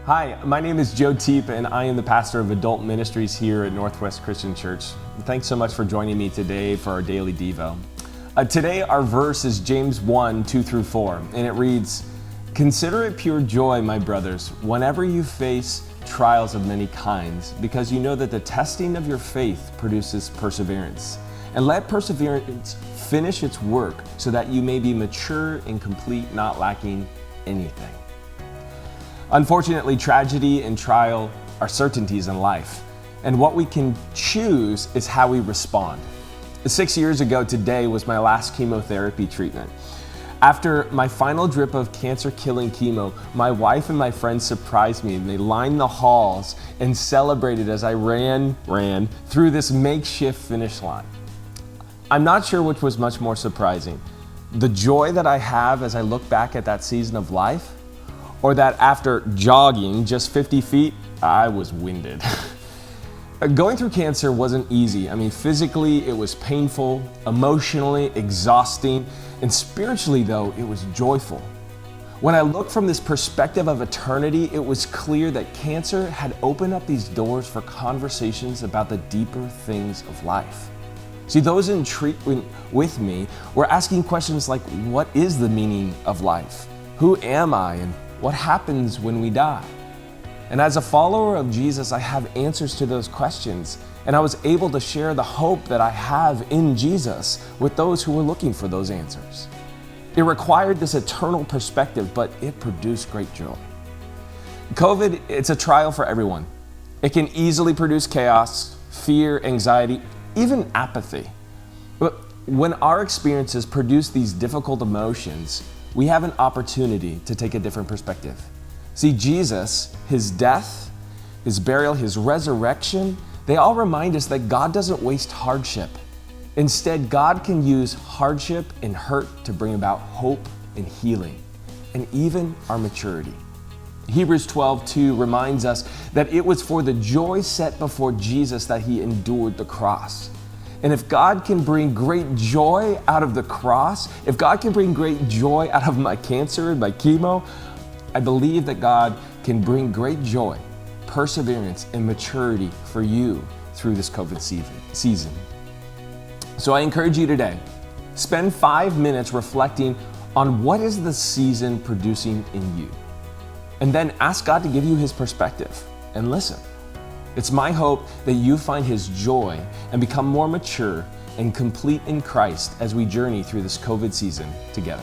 Hi, my name is Joe Tepe, and I am the pastor of adult ministries here at Northwest Christian Church. Thanks so much for joining me today for our daily Devo. Today, our verse is James 1, 2 through 4, and it reads, "Consider it pure joy, my brothers, whenever you face trials of many kinds, because you know that the testing of your faith produces perseverance. And let perseverance finish its work, so that you may be mature and complete, not lacking anything." Unfortunately, tragedy and trial are certainties in life, and what we can choose is how we respond. 6 years ago today was my last chemotherapy treatment. After my final drip of cancer-killing chemo, my wife and my friends surprised me, and they lined the halls and celebrated as I ran through this makeshift finish line. I'm not sure which was much more surprising, the joy that I have as I look back at that season of life, or that after jogging just 50 feet, I was winded. Going through cancer wasn't easy. Physically it was painful, emotionally exhausting, and spiritually though, it was joyful. When I looked from this perspective of eternity, it was clear that cancer had opened up these doors for conversations about the deeper things of life. See, those in treatment with me were asking questions like, what is the meaning of life? Who am I? And what happens when we die? And as a follower of Jesus, I have answers to those questions, and I was able to share the hope that I have in Jesus with those who were looking for those answers. It required this eternal perspective, but it produced great joy. COVID, it's a trial for everyone. It can easily produce chaos, fear, anxiety, even apathy. But when our experiences produce these difficult emotions, we have an opportunity to take a different perspective. See, Jesus, his death, his burial, his resurrection, they all remind us that God doesn't waste hardship. Instead, God can use hardship and hurt to bring about hope and healing, and even our maturity. Hebrews 12:2 reminds us that it was for the joy set before Jesus that he endured the cross. And if God can bring great joy out of the cross, if God can bring great joy out of my cancer and my chemo, I believe that God can bring great joy, perseverance, and maturity for you through this COVID season. So I encourage you today, spend 5 minutes reflecting on what is the season producing in you. And then ask God to give you his perspective and listen. It's my hope that you find his joy and become more mature and complete in Christ as we journey through this COVID season together.